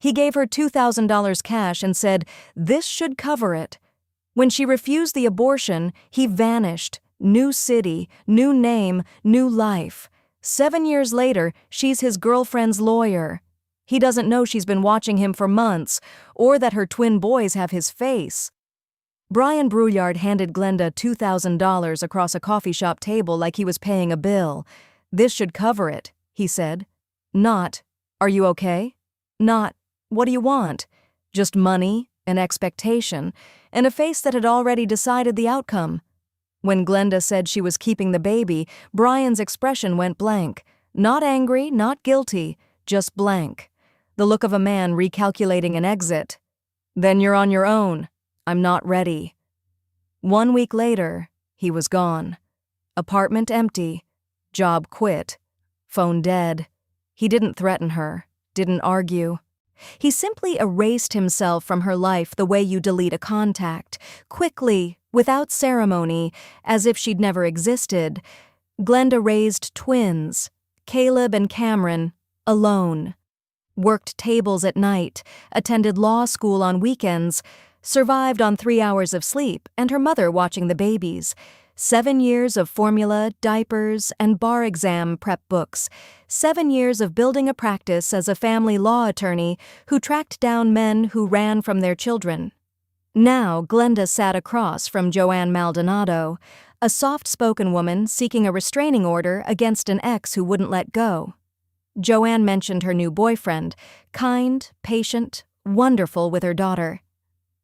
He gave her $2,000 cash and said, "This should cover it." When she refused the abortion, he vanished. New city, new name, new life. 7 years later, she's his girlfriend's lawyer. He doesn't know she's been watching him for months, or that her twin boys have his face. Brian Brouillard handed Glenda $2,000 across a coffee shop table like he was paying a bill. "This should cover it," he said. Not, "Are you okay?" Not, "What do you want?" Just money, an expectation, and a face that had already decided the outcome. When Glenda said she was keeping the baby, Brian's expression went blank. Not angry, not guilty, just blank. The look of a man recalculating an exit. "Then you're on your own. I'm not ready." 1 week later, he was gone. Apartment empty. Job quit. Phone dead. He didn't threaten her, didn't argue. He simply erased himself from her life the way you delete a contact, quickly, without ceremony, as if she'd never existed. Glenda raised twins, Caleb and Cameron, alone. Worked tables at night, attended law school on weekends, survived on 3 hours of sleep and her mother watching the babies. 7 years of formula, diapers, and bar exam prep books. 7 years of building a practice as a family law attorney who tracked down men who ran from their children. Now, Glenda sat across from Joanne Maldonado, a soft-spoken woman seeking a restraining order against an ex who wouldn't let go. Joanne mentioned her new boyfriend, kind, patient, wonderful with her daughter.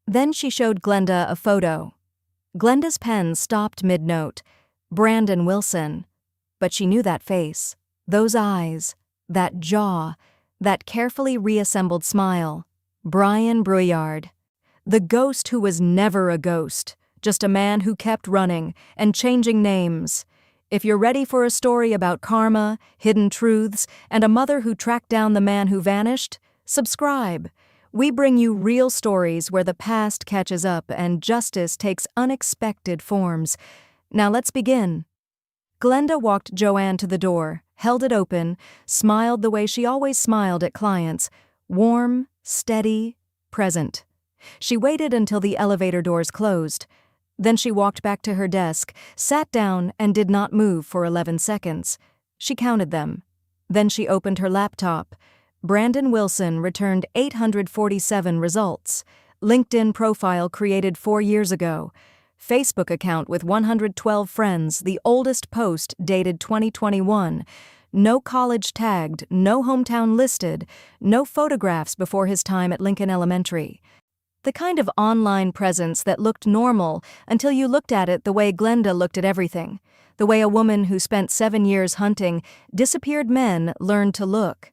Then she showed Glenda a photo. Glenda's pen stopped mid-note. Brandon Wilson. But she knew that face, those eyes, that jaw, that carefully reassembled smile. Brian Brouillard. The ghost who was never a ghost, just a man who kept running and changing names. If you're ready for a story about karma, hidden truths, and a mother who tracked down the man who vanished, subscribe. We bring you real stories where the past catches up and justice takes unexpected forms. Now let's begin. Glenda walked Joanne to the door, held it open, smiled the way she always smiled at clients, warm, steady, present. She waited until the elevator doors closed. Then she walked back to her desk, sat down, and did not move for 11 seconds. She counted them. Then she opened her laptop. Brandon Wilson returned 847 results. LinkedIn profile created 4 years ago. Facebook account with 112 friends, the oldest post dated 2021. No college tagged, no hometown listed, no photographs before his time at Lincoln Elementary. The kind of online presence that looked normal until you looked at it the way Glenda looked at everything, the way a woman who spent 7 years hunting disappeared men learned to look.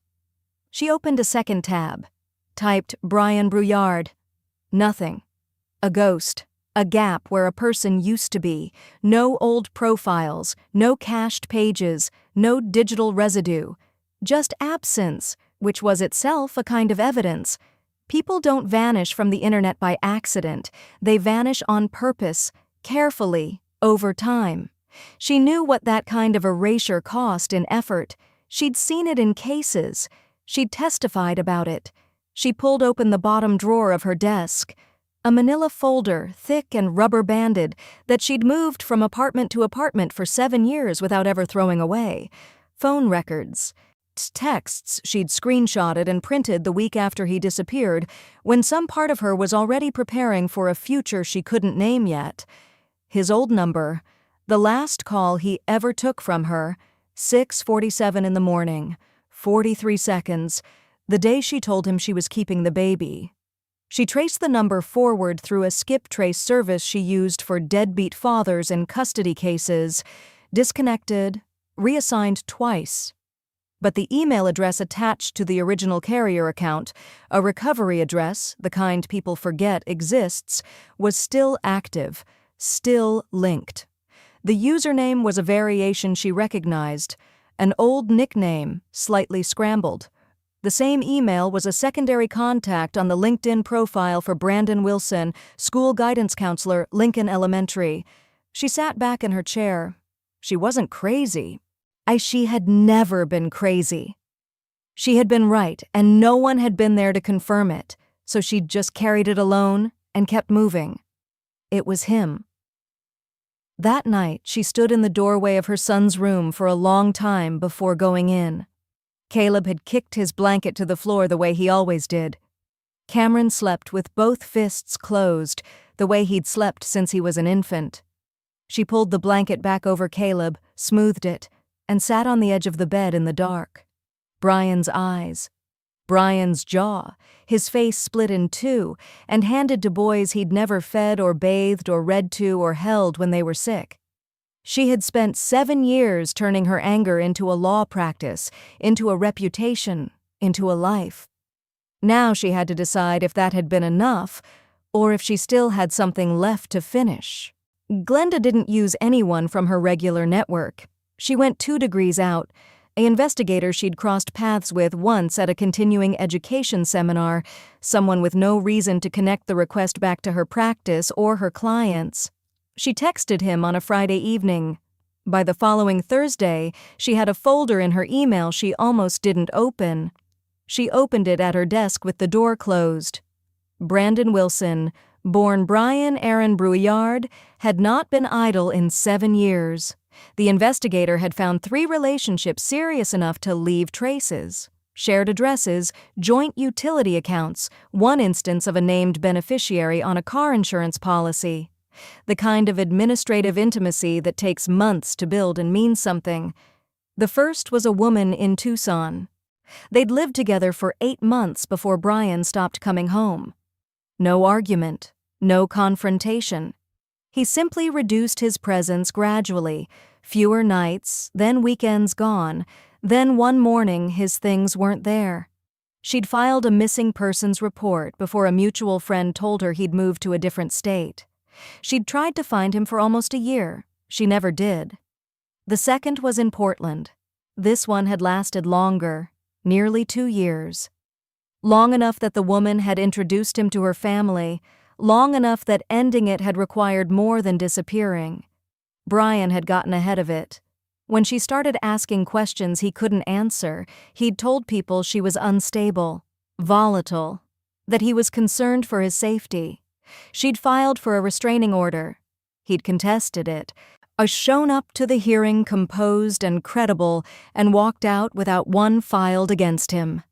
She opened a second tab, typed Brian Brouillard. Nothing. A ghost. A gap where a person used to be. No old profiles, no cached pages, no digital residue. Just absence, which was itself a kind of evidence. People don't vanish from the internet by accident. They vanish on purpose, carefully, over time. She knew what that kind of erasure cost in effort. She'd seen it in cases. She'd testified about it. She pulled open the bottom drawer of her desk. A manila folder, thick and rubber-banded, that she'd moved from apartment to apartment for 7 years without ever throwing away. Phone records. Texts she'd screenshotted and printed the week after he disappeared, when some part of her was already preparing for a future she couldn't name yet. His old number, the last call he ever took from her, 6:47 in the morning, 43 seconds, the day she told him she was keeping the baby. She traced the number forward through a skip trace service she used for deadbeat fathers in custody cases, disconnected, reassigned twice. But the email address attached to the original carrier account, a recovery address, the kind people forget exists, was still active, still linked. The username was a variation she recognized, an old nickname, slightly scrambled. The same email was a secondary contact on the LinkedIn profile for Brandon Wilson, school guidance counselor, Lincoln Elementary. She sat back in her chair. She wasn't crazy. She had never been crazy. She had been right, and no one had been there to confirm it, so she'd just carried it alone and kept moving. It was him. That night, she stood in the doorway of her son's room for a long time before going in. Caleb had kicked his blanket to the floor the way he always did. Cameron slept with both fists closed, the way he'd slept since he was an infant. She pulled the blanket back over Caleb, smoothed it, and sat on the edge of the bed in the dark. Brian's eyes. Brian's jaw, his face split in two, and handed to boys he'd never fed or bathed or read to or held when they were sick. She had spent 7 years turning her anger into a law practice, into a reputation, into a life. Now she had to decide if that had been enough, or if she still had something left to finish. Glenda didn't use anyone from her regular network. She went 2 degrees out, an investigator she'd crossed paths with once at a continuing education seminar, someone with no reason to connect the request back to her practice or her clients. She texted him on a Friday evening. By the following Thursday, she had a folder in her email she almost didn't open. She opened it at her desk with the door closed. Brandon Wilson, born Brian Aaron Brouillard, had not been idle in 7 years. The investigator had found 3 relationships serious enough to leave traces. Shared addresses, joint utility accounts, 1 instance of a named beneficiary on a car insurance policy. The kind of administrative intimacy that takes months to build and means something. The first was a woman in Tucson. They'd lived together for 8 months before Brian stopped coming home. No argument, no confrontation. He simply reduced his presence gradually, fewer nights, then weekends gone, then one morning his things weren't there. She'd filed a missing persons report before a mutual friend told her he'd moved to a different state. She'd tried to find him for almost a year. She never did. The second was in Portland. This one had lasted longer, nearly 2 years. Long enough that the woman had introduced him to her family, long enough that ending it had required more than disappearing. Brian had gotten ahead of it. When she started asking questions he couldn't answer, he'd told people she was unstable, volatile, that he was concerned for his safety. She'd filed for a restraining order. He'd contested it, shown up to the hearing composed and credible, and walked out without one filed against him.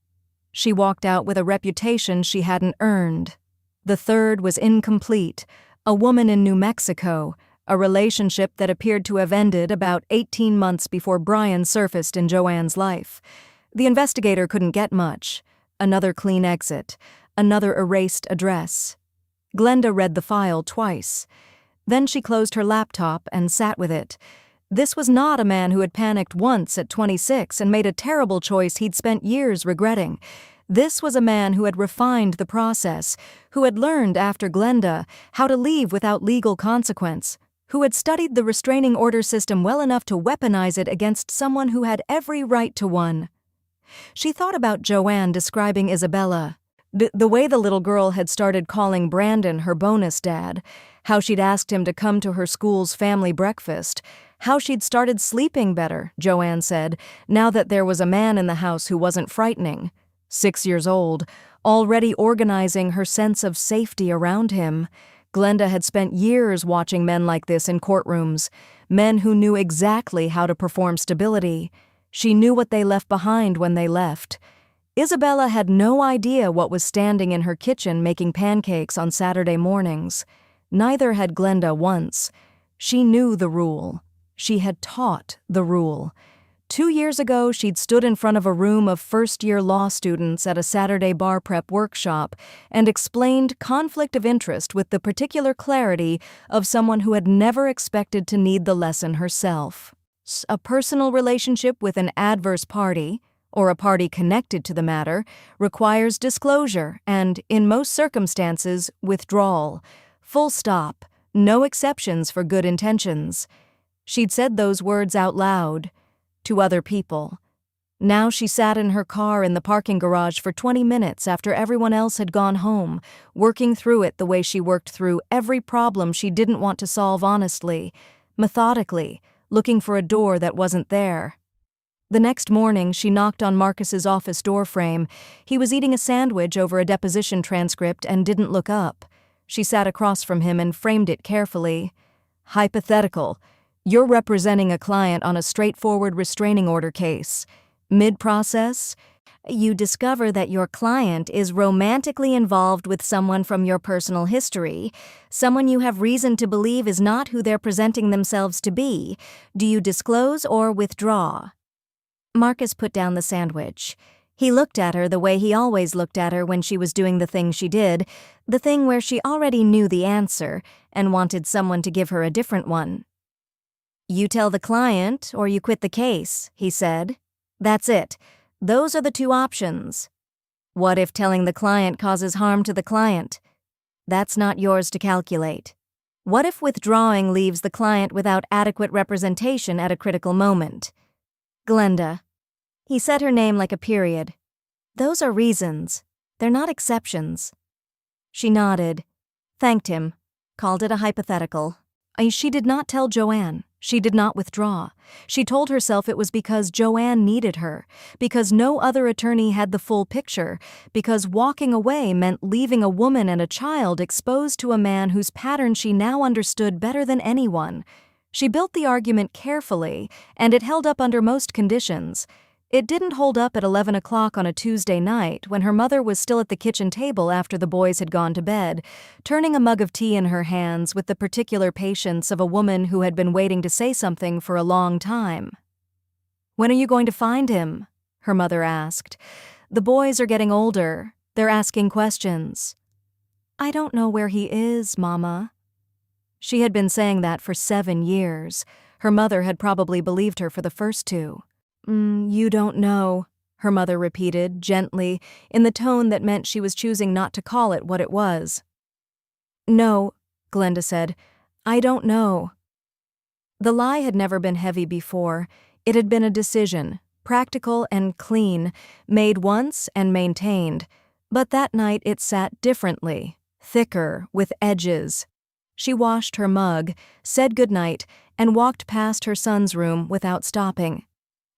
She walked out with a reputation she hadn't earned. The third was incomplete, a woman in New Mexico, a relationship that appeared to have ended about 18 months before Brian surfaced in Joanne's life. The investigator couldn't get much. Another clean exit, another erased address. Glenda read the file twice. Then she closed her laptop and sat with it. This was not a man who had panicked once at 26 and made a terrible choice he'd spent years regretting. This was a man who had refined the process, who had learned after Glenda how to leave without legal consequence, who had studied the restraining order system well enough to weaponize it against someone who had every right to one. She thought about Joanne describing Isabella, the way the little girl had started calling Brandon her bonus dad, how she'd asked him to come to her school's family breakfast, how she'd started sleeping better, Joanne said, now that there was a man in the house who wasn't frightening. 6 years old, already organizing her sense of safety around him. Glenda had spent years watching men like this in courtrooms, men who knew exactly how to perform stability. She knew what they left behind when they left. Isabella had no idea what was standing in her kitchen making pancakes on Saturday mornings. Neither had Glenda once. She knew the rule. She had taught the rule. 2 years ago, she'd stood in front of a room of first-year law students at a Saturday bar prep workshop and explained conflict of interest with the particular clarity of someone who had never expected to need the lesson herself. A personal relationship with an adverse party, or a party connected to the matter, requires disclosure and, in most circumstances, withdrawal. Full stop. No exceptions for good intentions. She'd said those words out loud. To other people. Now she sat in her car in the parking garage for 20 minutes after everyone else had gone home, working through it the way she worked through every problem she didn't want to solve honestly, methodically, looking for a door that wasn't there. The next morning, she knocked on Marcus's office doorframe. He was eating a sandwich over a deposition transcript and didn't look up. She sat across from him and framed it carefully. Hypothetical. You're representing a client on a straightforward restraining order case. Mid-process, you discover that your client is romantically involved with someone from your personal history, someone you have reason to believe is not who they're presenting themselves to be. Do you disclose or withdraw? Marcus put down the sandwich. He looked at her the way he always looked at her when she was doing the thing she did, the thing where she already knew the answer and wanted someone to give her a different one. You tell the client or you quit the case, he said. That's it. Those are the two options. What if telling the client causes harm to the client? That's not yours to calculate. What if withdrawing leaves the client without adequate representation at a critical moment? Glenda. He said her name like a period. Those are reasons. They're not exceptions. She nodded, thanked him, called it a hypothetical. She did not tell Joanne. She did not withdraw. She told herself it was because Joanne needed her, because no other attorney had the full picture, because walking away meant leaving a woman and a child exposed to a man whose pattern she now understood better than anyone. She built the argument carefully, and it held up under most conditions. It didn't hold up at 11 o'clock on a Tuesday night when her mother was still at the kitchen table after the boys had gone to bed, turning a mug of tea in her hands with the particular patience of a woman who had been waiting to say something for a long time. When are you going to find him? Her mother asked. The boys are getting older. They're asking questions. I don't know where he is, Mama. She had been saying that for 7 years. Her mother had probably believed her for the first 2. You don't know, her mother repeated, gently, in the tone that meant she was choosing not to call it what it was. No, Glenda said, I don't know. The lie had never been heavy before. It had been a decision, practical and clean, made once and maintained. But that night it sat differently, thicker, with edges. She washed her mug, said goodnight, and walked past her son's room without stopping.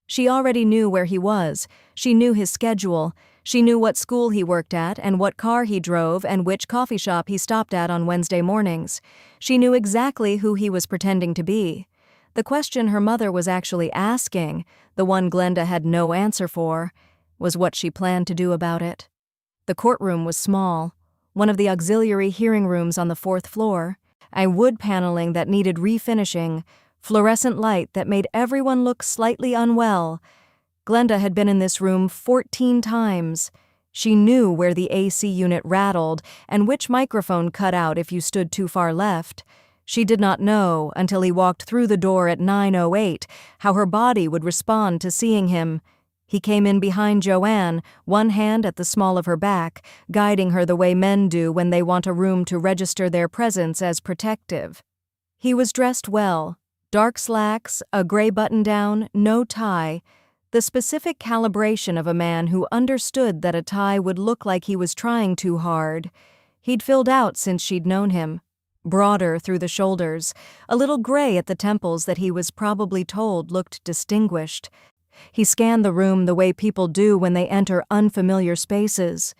She already knew where he was. She knew his schedule. She knew what school he worked at and what car he drove and which coffee shop he stopped at on Wednesday mornings. She knew exactly who he was pretending to be. The question her mother was actually asking, the one Glenda had no answer for, was what she planned to do about it. The courtroom was small, one of the auxiliary hearing rooms on the 4th floor, a wood paneling that needed refinishing, fluorescent light that made everyone look slightly unwell. Glenda had been in this room 14 times. She knew where the AC unit rattled and which microphone cut out if you stood too far left. She did not know, until he walked through the door at 9:08, how her body would respond to seeing him. He came in behind Joanne, one hand at the small of her back, guiding her the way men do when they want a room to register their presence as protective. He was dressed well. Dark slacks, a gray button-down, no tie. The specific calibration of a man who understood that a tie would look like he was trying too hard. He'd filled out since she'd known him. Broader through the shoulders, a little gray at the temples that he was probably told looked distinguished. He scanned the room the way people do when they enter unfamiliar spaces.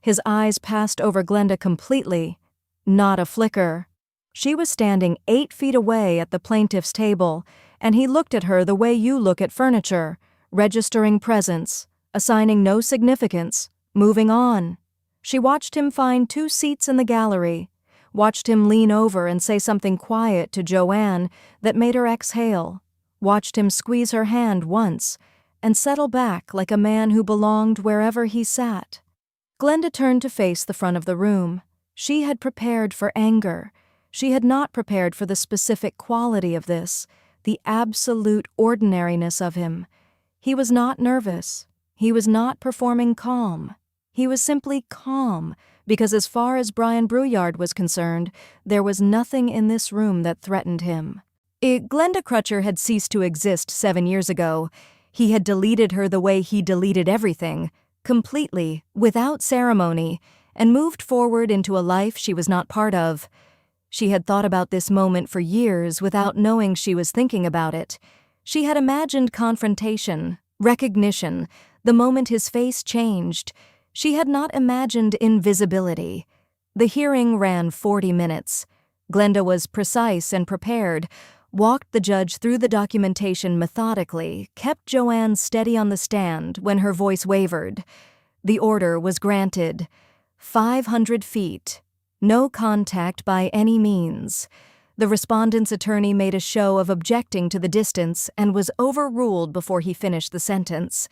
His eyes passed over Glenda completely. Not a flicker. She was standing 8 feet away at the plaintiff's table, and he looked at her the way you look at furniture, registering presence, assigning no significance, moving on. She watched him find 2 seats in the gallery, watched him lean over and say something quiet to Joanne that made her exhale, watched him squeeze her hand once, and settle back like a man who belonged wherever he sat. Glenda turned to face the front of the room. She had prepared for anger. She had not prepared for the specific quality of this, the absolute ordinariness of him. He was not nervous. He was not performing calm. He was simply calm, because as far as Brian Brouillard was concerned, there was nothing in this room that threatened him. Glenda Crutcher had ceased to exist 7 years ago. He had deleted her the way he deleted everything, completely, without ceremony, and moved forward into a life she was not part of. She had thought about this moment for years without knowing she was thinking about it. She had imagined confrontation, Recognition, the moment his face changed. She had not imagined invisibility. The hearing ran 40 minutes. Glenda was precise and prepared, walked the judge through the documentation methodically, kept Joanne steady on the stand when her voice wavered. The order was granted. 500 feet. No contact by any means. The respondent's attorney made a show of objecting to the distance and was overruled before he finished the sentence.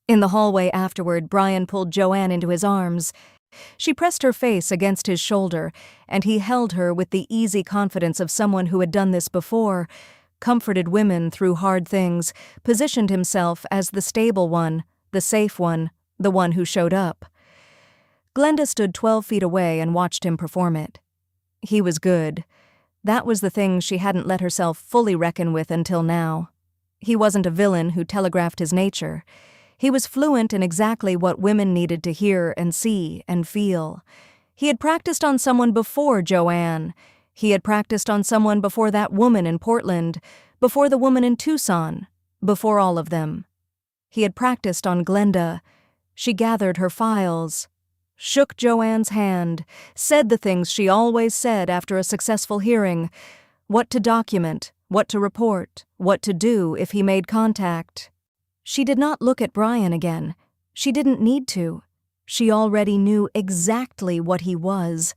In the hallway afterward, Brian pulled Joanne into his arms. She pressed her face against his shoulder, and he held her with the easy confidence of someone who had done this before, comforted women through hard things, positioned himself as the stable one, the safe one, the one who showed up. Glenda stood 12 feet away and watched him perform it. He was good. That was the thing she hadn't let herself fully reckon with until now. He wasn't a villain who telegraphed his nature. He was fluent in exactly what women needed to hear and see and feel. He had practiced on someone before Joanne. He had practiced on someone before that woman in Portland, before the woman in Tucson, before all of them. He had practiced on Glenda. She gathered her files, shook Joanne's hand, said the things she always said after a successful hearing: what to document, what to report, what to do if he made contact. She did not look at Brian again. She didn't need to. She already knew exactly what he was.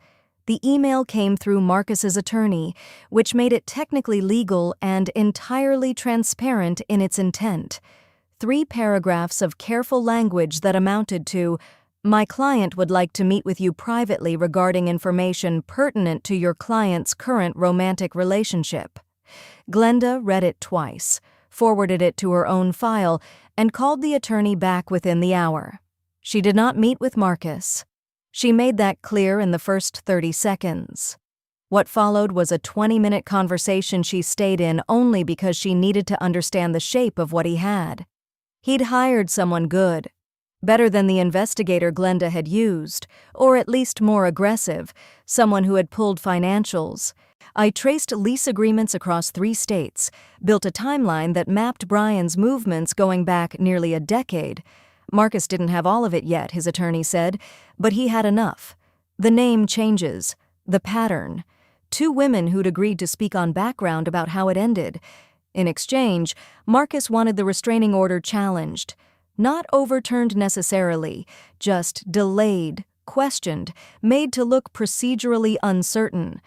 The email came through Marcus's attorney, which made it technically legal and entirely transparent in its intent. 3 paragraphs of careful language that amounted to, "My client would like to meet with you privately regarding information pertinent to your client's current romantic relationship." Glenda read it twice, forwarded it to her own file, and called the attorney back within the hour. She did not meet with Marcus. She made that clear in the first 30 seconds. What followed was a 20-minute conversation she stayed in only because she needed to understand the shape of what he had. He'd hired someone good, better than the investigator Glenda had used, or at least more aggressive, someone who had pulled financials. I traced lease agreements across 3 states, built a timeline that mapped Brian's movements going back nearly a decade. Marcus didn't have all of it yet, his attorney said, but he had enough. The name changes, the pattern. 2 women who'd agreed to speak on background about how it ended. In exchange, Marcus wanted the restraining order challenged. Not overturned necessarily, just delayed, questioned, made to look procedurally uncertain.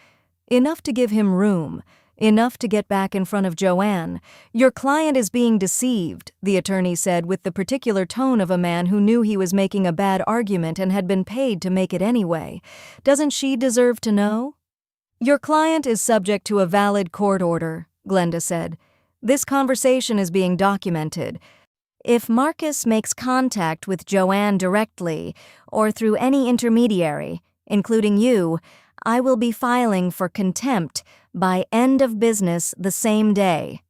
Enough to give him room, enough to get back in front of Joanne. "Your client is being deceived," the attorney said with the particular tone of a man who knew he was making a bad argument and had been paid to make it anyway. "Doesn't she deserve to know?" "Your client is subject to a valid court order," Glenda said. "This conversation is being documented. If Marcus makes contact with Joanne directly or through any intermediary, including you, I will be filing for contempt by end of business the same day."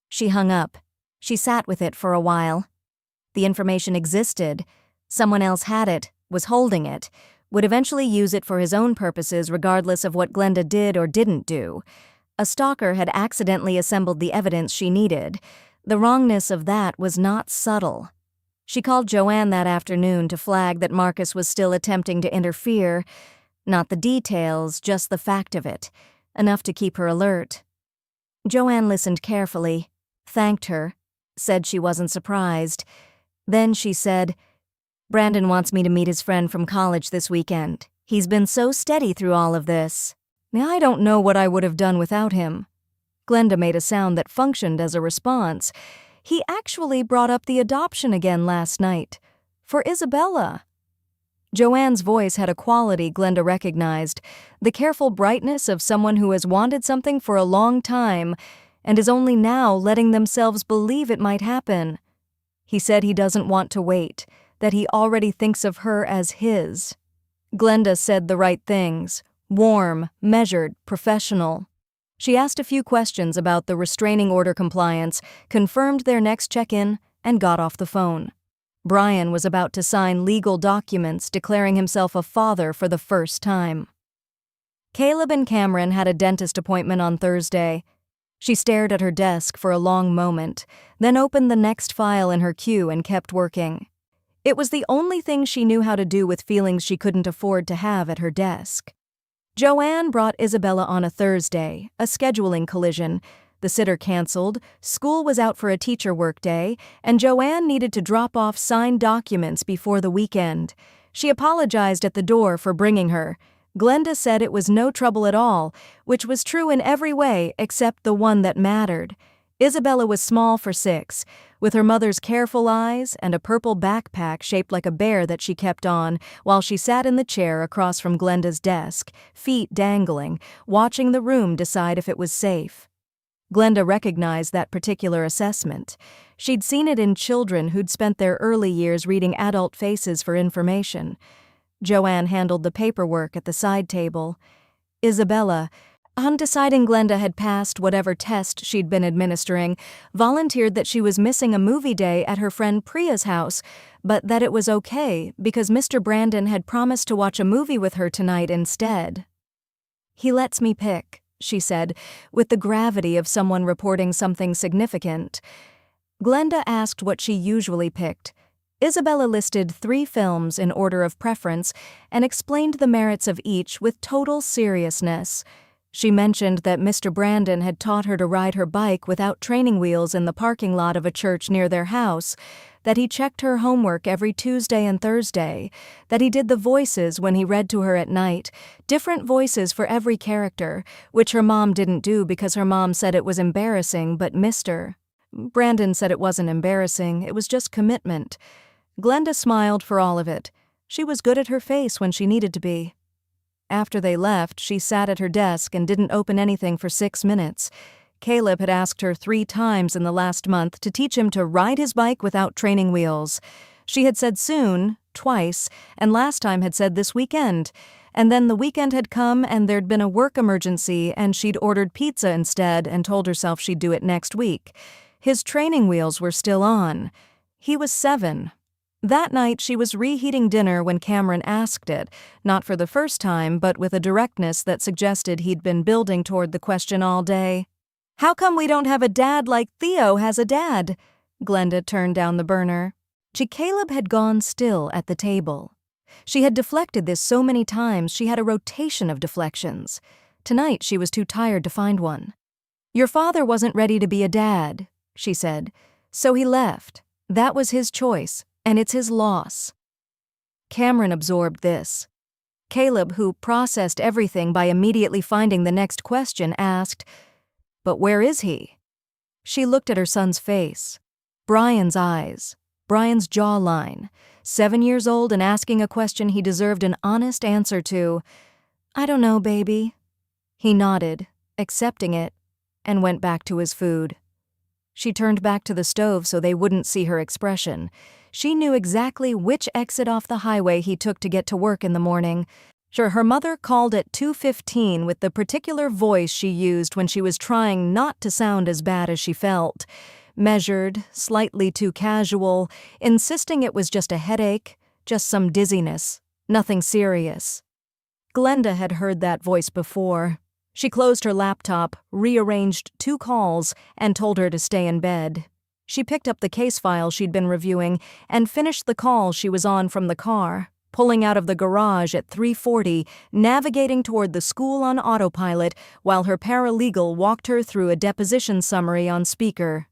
She hung up. She sat with it for a while. The information existed. Someone else had it, was holding it, would eventually use it for his own purposes regardless of what Glenda did or didn't do. A stalker had accidentally assembled the evidence she needed. The wrongness of that was not subtle. She called Joanne that afternoon to flag that Marcus was still attempting to interfere. Not the details, just the fact of it. Enough to keep her alert. Joanne listened carefully, thanked her, said she wasn't surprised. Then she said, "Brandon wants me to meet his friend from college this weekend. He's been so steady through all of this. I don't know what I would have done without him." Glenda made a sound that functioned as a response. "He actually brought up the adoption again last night. For Isabella." Joanne's voice had a quality Glenda recognized, the careful brightness of someone who has wanted something for a long time and is only now letting themselves believe it might happen. He said he doesn't want to wait, that he already thinks of her as his. Glenda said the right things, warm, measured, professional. She asked a few questions about the restraining order compliance, confirmed their next check-in, and got off the phone. Brian was about to sign legal documents declaring himself a father for the first time. Caleb and Cameron had a dentist appointment on Thursday. She stared at her desk for a long moment, then opened the next file in her queue and kept working. It was the only thing she knew how to do with feelings she couldn't afford to have at her desk. Joanne brought Isabella on a Thursday, a scheduling collision. The sitter canceled, school was out for a teacher workday, and Joanne needed to drop off signed documents before the weekend. She apologized at the door for bringing her. Glenda said it was no trouble at all, which was true in every way except the one that mattered. Isabella was small for 6, with her mother's careful eyes and a purple backpack shaped like a bear that she kept on while she sat in the chair across from Glenda's desk, feet dangling, watching the room decide if it was safe. Glenda recognized that particular assessment. She'd seen it in children who'd spent their early years reading adult faces for information. Joanne handled the paperwork at the side table. Isabella, on deciding Glenda had passed whatever test she'd been administering, volunteered that she was missing a movie day at her friend Priya's house, but that it was okay because Mr. Brandon had promised to watch a movie with her tonight instead. "He lets me pick," she said, with the gravity of someone reporting something significant. Glenda asked what she usually picked. Isabella listed 3 films in order of preference and explained the merits of each with total seriousness. She mentioned that Mr. Brandon had taught her to ride her bike without training wheels in the parking lot of a church near their house, that he checked her homework every Tuesday and Thursday, that he did the voices when he read to her at night, different voices for every character, which her mom didn't do because her mom said it was embarrassing, but Mr. Brandon said it wasn't embarrassing, it was just commitment. Glenda smiled for all of it. She was good at her face when she needed to be. After they left, she sat at her desk and didn't open anything for 6 minutes. Caleb had asked her 3 times in the last month to teach him to ride his bike without training wheels. She had said soon, twice, and last time had said this weekend. And then the weekend had come and there'd been a work emergency and she'd ordered pizza instead and told herself she'd do it next week. His training wheels were still on. He was 7. That night she was reheating dinner when Cameron asked it, not for the first time but with a directness that suggested he'd been building toward the question all day. "How come we don't have a dad like Theo has a dad?" Glenda turned down the burner. Caleb had gone still at the table. She had deflected this so many times she had a rotation of deflections. Tonight she was too tired to find one. "Your father wasn't ready to be a dad," she said, "so he left. That was his choice. And it's his loss." Cameron absorbed this. Caleb, who processed everything by immediately finding the next question, asked, "But where is he?" She looked at her son's face. Brian's eyes. Brian's jawline. 7 years old and asking a question he deserved an honest answer to. "I don't know, baby." He nodded, accepting it, and went back to his food. She turned back to the stove so they wouldn't see her expression. She knew exactly which exit off the highway he took to get to work in the morning. Sure, her mother called at 2:15 with the particular voice she used when she was trying not to sound as bad as she felt. Measured, slightly too casual, insisting it was just a headache, just some dizziness, nothing serious. Glenda had heard that voice before. She closed her laptop, rearranged 2 calls, and told her to stay in bed. She picked up the case file she'd been reviewing and finished the call she was on from the car, pulling out of the garage at 3:40, navigating toward the school on autopilot while her paralegal walked her through a deposition summary on speaker.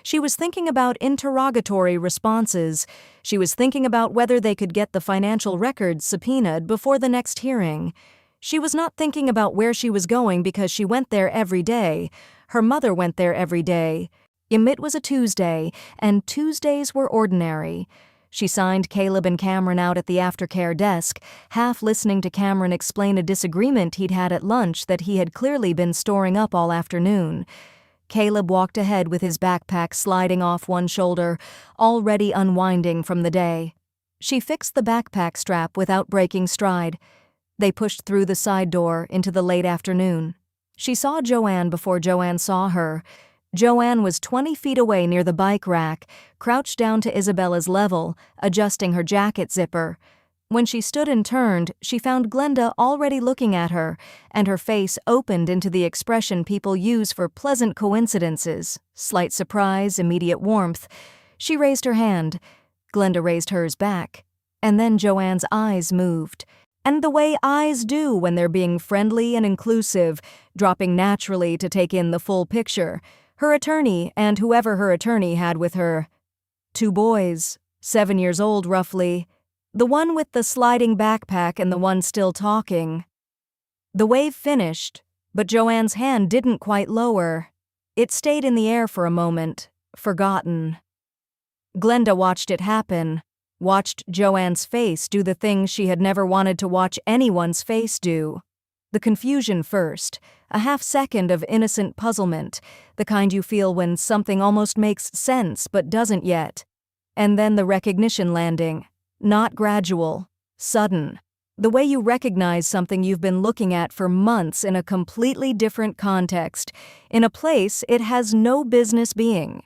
She was thinking about interrogatory responses. She was thinking about whether they could get the financial records subpoenaed before the next hearing. She was not thinking about where she was going because she went there every day. Her mother went there every day. It was a Tuesday, and Tuesdays were ordinary. She signed Caleb and Cameron out at the aftercare desk, half listening to Cameron explain a disagreement he'd had at lunch that he had clearly been storing up all afternoon. Caleb walked ahead with his backpack sliding off one shoulder, already unwinding from the day. She fixed the backpack strap without breaking stride. They pushed through the side door into the late afternoon. She saw Joanne before Joanne saw her. Joanne was 20 feet away near the bike rack, crouched down to Isabella's level, adjusting her jacket zipper. When she stood and turned, she found Glenda already looking at her, and her face opened into the expression people use for pleasant coincidences, slight surprise, immediate warmth. She raised her hand. Glenda raised hers back. And then Joanne's eyes moved. And the way eyes do when they're being friendly and inclusive, dropping naturally to take in the full picture. Her attorney and whoever her attorney had with her. 2 boys, 7 years old roughly. The one with the sliding backpack and the one still talking. The wave finished, but Joanne's hand didn't quite lower. It stayed in the air for a moment, forgotten. Glenda watched it happen, watched Joanne's face do the thing she had never wanted to watch anyone's face do. The confusion first, a half-second of innocent puzzlement, the kind you feel when something almost makes sense but doesn't yet. And then the recognition landing. Not gradual, sudden. The way you recognize something you've been looking at for months in a completely different context, in a place it has no business being.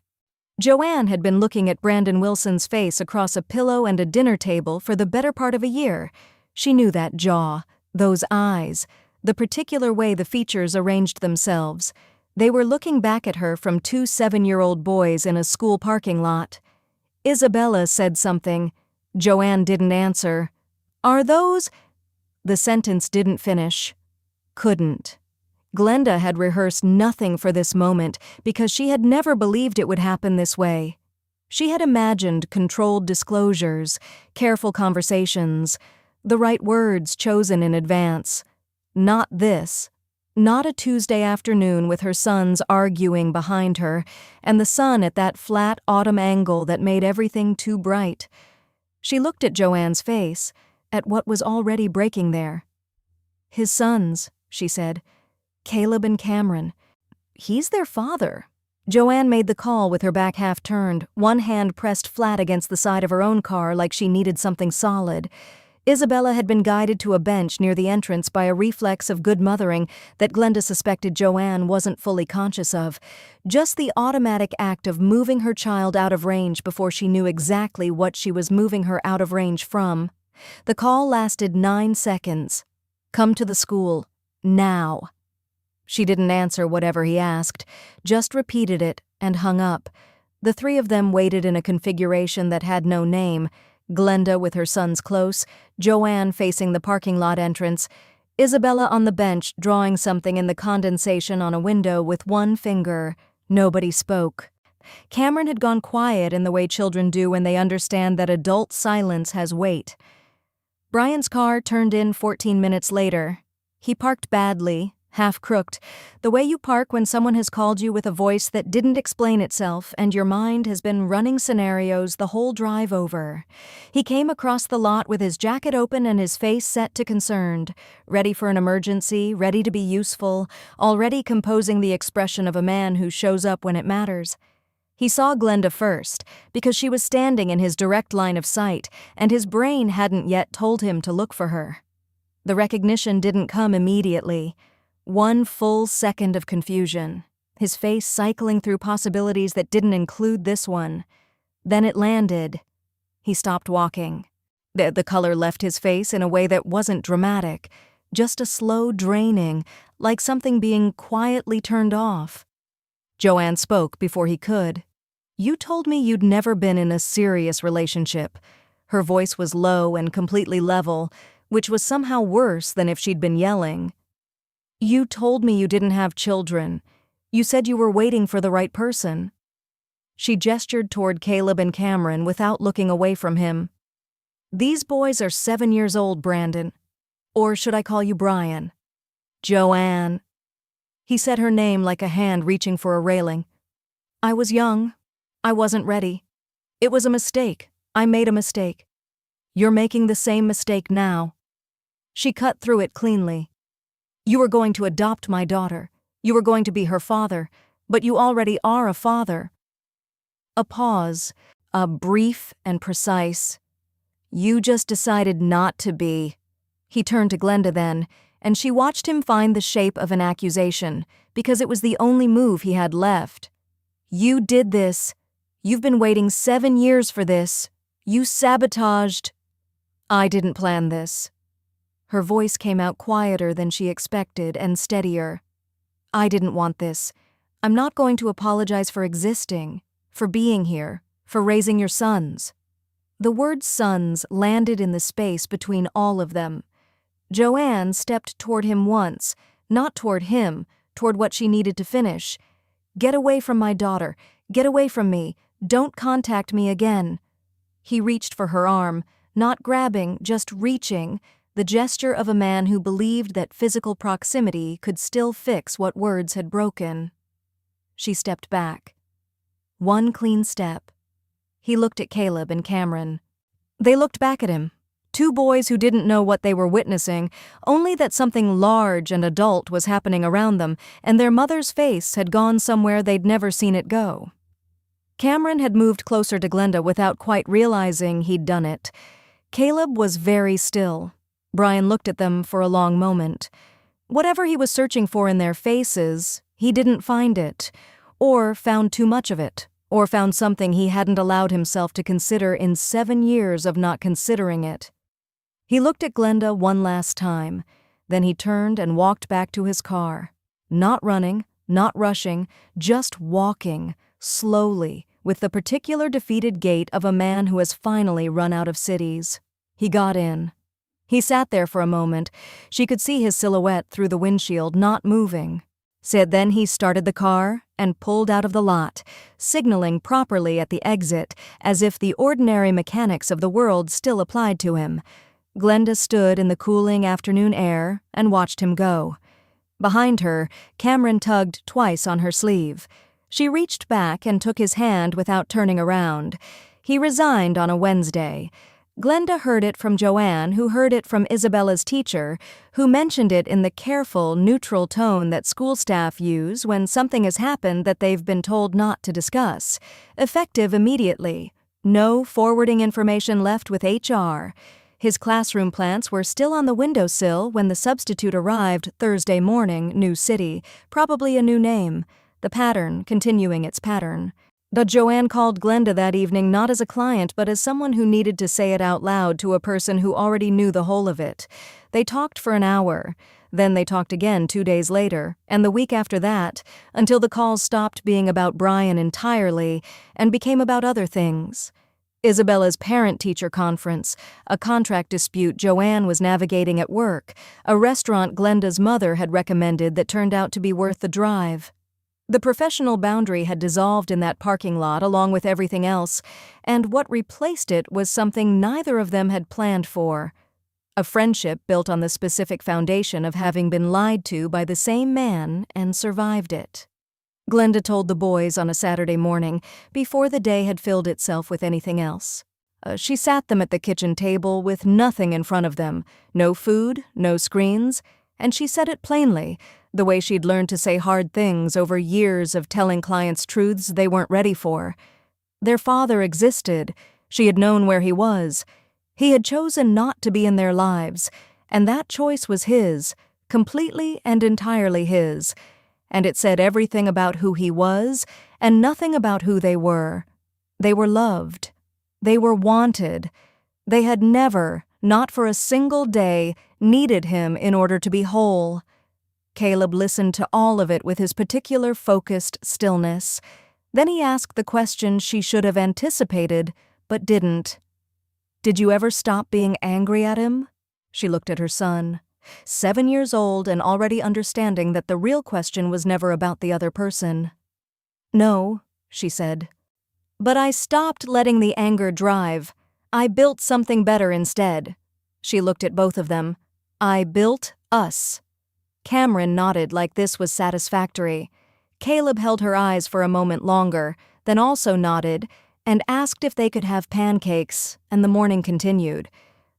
Joanne had been looking at Brandon Wilson's face across a pillow and a dinner table for the better part of a year. She knew that jaw, those eyes, the particular way the features arranged themselves. They were looking back at her from 2 7-year-old boys in a school parking lot. Isabella said something. Joanne didn't answer. Are those? The sentence didn't finish. Couldn't. Glenda had rehearsed nothing for this moment because she had never believed it would happen this way. She had imagined controlled disclosures, careful conversations, the right words chosen in advance. Not this. Not a Tuesday afternoon with her sons arguing behind her, and the sun at that flat autumn angle that made everything too bright. She looked at Joanne's face, at what was already breaking there. His sons, she said. Caleb and Cameron. He's their father. Joanne made the call with her back half turned, one hand pressed flat against the side of her own car like she needed something solid. Isabella had been guided to a bench near the entrance by a reflex of good mothering that Glenda suspected Joanne wasn't fully conscious of. Just the automatic act of moving her child out of range before she knew exactly what she was moving her out of range from. The call lasted 9 seconds. Come to the school. Now. She didn't answer whatever he asked, just repeated it and hung up. The 3 of them waited in a configuration that had no name. Glenda with her sons close, Joanne facing the parking lot entrance, Isabella on the bench drawing something in the condensation on a window with one finger. Nobody spoke. Cameron had gone quiet in the way children do when they understand that adult silence has weight. Brian's car turned in 14 minutes later. He parked badly, half-crooked, the way you park when someone has called you with a voice that didn't explain itself and your mind has been running scenarios the whole drive over. He came across the lot with his jacket open and his face set to concerned, ready for an emergency, ready to be useful, already composing the expression of a man who shows up when it matters. He saw Glenda first, because she was standing in his direct line of sight, and his brain hadn't yet told him to look for her. The recognition didn't come immediately. 1 full second of confusion, his face cycling through possibilities that didn't include this one. Then it landed. He stopped walking. The color left his face in a way that wasn't dramatic, just a slow draining, like something being quietly turned off. Joanne spoke before he could. You told me you'd never been in a serious relationship. Her voice was low and completely level, which was somehow worse than if she'd been yelling. You told me you didn't have children. You said you were waiting for the right person. She gestured toward Caleb and Cameron without looking away from him. These boys are 7 years old, Brandon. Or should I call you Brian? Joanne. He said her name like a hand reaching for a railing. I was young. I wasn't ready. It was a mistake. I made a mistake. You're making the same mistake now. She cut through it cleanly. You were going to adopt my daughter. You were going to be her father, but you already are a father. A pause, a brief and precise. You just decided not to be. He turned to Glenda then, and she watched him find the shape of an accusation, because it was the only move he had left. You did this. You've been waiting 7 years for this. You sabotaged. I didn't plan this. Her voice came out quieter than she expected and steadier. I didn't want this. I'm not going to apologize for existing, for being here, for raising your sons. The word sons landed in the space between all of them. Joanne stepped toward him once, not toward him, toward what she needed to finish. Get away from my daughter. Get away from me. Don't contact me again. He reached for her arm, not grabbing, just reaching, the gesture of a man who believed that physical proximity could still fix what words had broken. She stepped back. One clean step. He looked at Caleb and Cameron. They looked back at him. Two boys who didn't know what they were witnessing, only that something large and adult was happening around them, and their mother's face had gone somewhere they'd never seen it go. Cameron had moved closer to Glenda without quite realizing he'd done it. Caleb was very still. Brian looked at them for a long moment. Whatever he was searching for in their faces, he didn't find it, or found too much of it, or found something he hadn't allowed himself to consider in 7 years of not considering it. He looked at Glenda one last time, then he turned and walked back to his car. Not running, not rushing, just walking, slowly, with the particular defeated gait of a man who has finally run out of cities. He got in. He sat there for a moment. She could see his silhouette through the windshield, not moving. Then he started the car and pulled out of the lot, signaling properly at the exit, as if the ordinary mechanics of the world still applied to him. Glenda stood in the cooling afternoon air and watched him go. Behind her, Cameron tugged twice on her sleeve. She reached back and took his hand without turning around. He resigned on a Wednesday. Glenda heard it from Joanne, who heard it from Isabella's teacher, who mentioned it in the careful, neutral tone that school staff use when something has happened that they've been told not to discuss. Effective immediately. No forwarding information left with HR. His classroom plants were still on the windowsill when the substitute arrived Thursday morning, new city, probably a new name. The pattern continuing its pattern. But Joanne called Glenda that evening not as a client but as someone who needed to say it out loud to a person who already knew the whole of it. They talked for an hour. Then they talked again 2 days later, and the week after that, until the calls stopped being about Brian entirely and became about other things. Isabella's parent-teacher conference, a contract dispute Joanne was navigating at work, a restaurant Glenda's mother had recommended that turned out to be worth the drive. The professional boundary had dissolved in that parking lot along with everything else, and what replaced it was something neither of them had planned for. A friendship built on the specific foundation of having been lied to by the same man and survived it. Glenda told the boys on a Saturday morning, before the day had filled itself with anything else. She sat them at the kitchen table with nothing in front of them, no food, no screens, and she said it plainly, the way she'd learned to say hard things over years of telling clients truths they weren't ready for. Their father existed. She had known where he was. He had chosen not to be in their lives, and that choice was his, completely and entirely his. And it said everything about who he was and nothing about who they were. They were loved. They were wanted. They had never, not for a single day, needed him in order to be whole. Caleb listened to all of it with his particular focused stillness. Then he asked the question she should have anticipated, but didn't. "Did you ever stop being angry at him?" She looked at her son. 7 years old and already understanding that the real question was never about the other person. "No," she said. "But I stopped letting the anger drive. I built something better instead." She looked at both of them. "I built us." Cameron nodded like this was satisfactory. Caleb held her eyes for a moment longer, then also nodded, and asked if they could have pancakes, and the morning continued.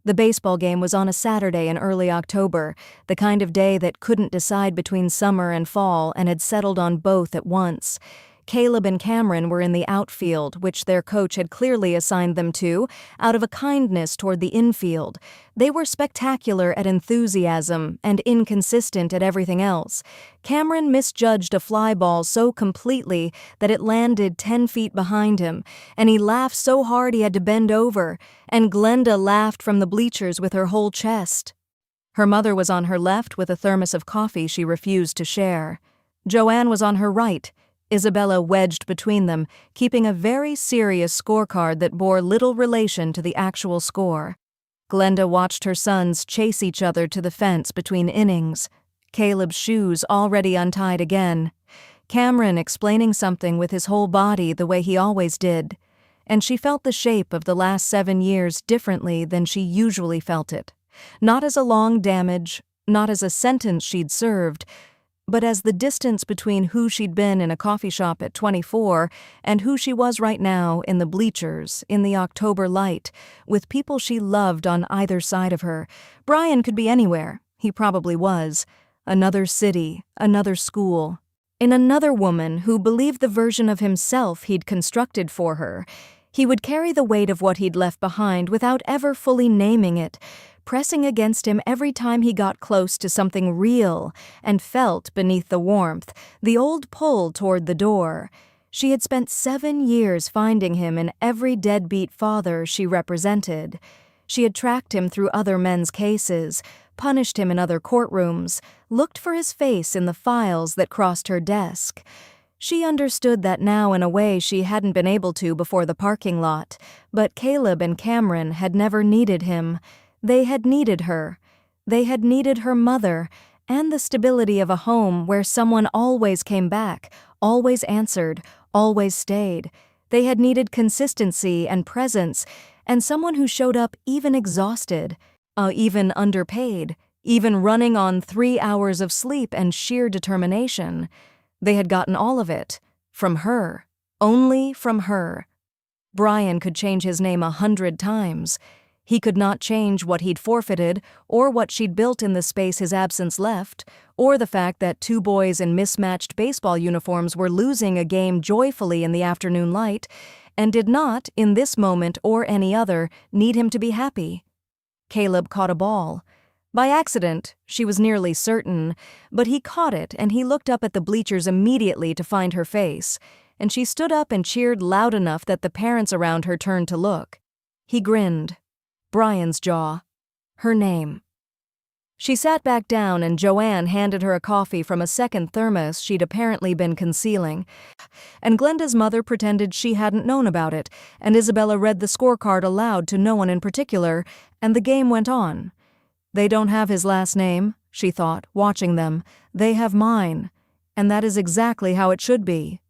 The baseball game was on a Saturday in early October, the kind of day that couldn't decide between summer and fall and had settled on both at once. Caleb and Cameron were in the outfield, which their coach had clearly assigned them to, out of a kindness toward the infield. They were spectacular at enthusiasm and inconsistent at everything else. Cameron misjudged a fly ball so completely that it landed 10 feet behind him, and he laughed so hard he had to bend over, and Glenda laughed from the bleachers with her whole chest. Her mother was on her left with a thermos of coffee she refused to share. Joanne was on her right, Isabella wedged between them, keeping a very serious scorecard that bore little relation to the actual score. Glenda watched her sons chase each other to the fence between innings, Caleb's shoes already untied again, Cameron explaining something with his whole body the way he always did, and she felt the shape of the last 7 years differently than she usually felt it. Not as a long damage, not as a sentence she'd served, but as the distance between who she'd been in a coffee shop at 24 and who she was right now in the bleachers, in the October light, with people she loved on either side of her. Brian could be anywhere. He probably was. Another city, another school. In another woman who believed the version of himself he'd constructed for her. He would carry the weight of what he'd left behind without ever fully naming it, pressing against him every time he got close to something real and felt beneath the warmth, the old pull toward the door. She had spent 7 years finding him in every deadbeat father she represented. She had tracked him through other men's cases, punished him in other courtrooms, looked for his face in the files that crossed her desk. She understood that now in a way she hadn't been able to before the parking lot, but Caleb and Cameron had never needed him. They had needed her. They had needed her mother, and the stability of a home where someone always came back, always answered, always stayed. They had needed consistency and presence, and someone who showed up even exhausted, even underpaid, even running on 3 hours of sleep and sheer determination. They had gotten all of it. From her. Only from her. Brian could change his name 100 times. He could not change what he'd forfeited, or what she'd built in the space his absence left, or the fact that 2 boys in mismatched baseball uniforms were losing a game joyfully in the afternoon light, and did not, in this moment or any other, need him to be happy. Caleb caught a ball. By accident, she was nearly certain, but he caught it and he looked up at the bleachers immediately to find her face, and she stood up and cheered loud enough that the parents around her turned to look. He grinned. Brian's jaw. Her name. She sat back down and Joanne handed her a coffee from a second thermos she'd apparently been concealing, and Glenda's mother pretended she hadn't known about it, and Isabella read the scorecard aloud to no one in particular, and the game went on. They don't have his last name, she thought, watching them. They have mine. And that is exactly how it should be.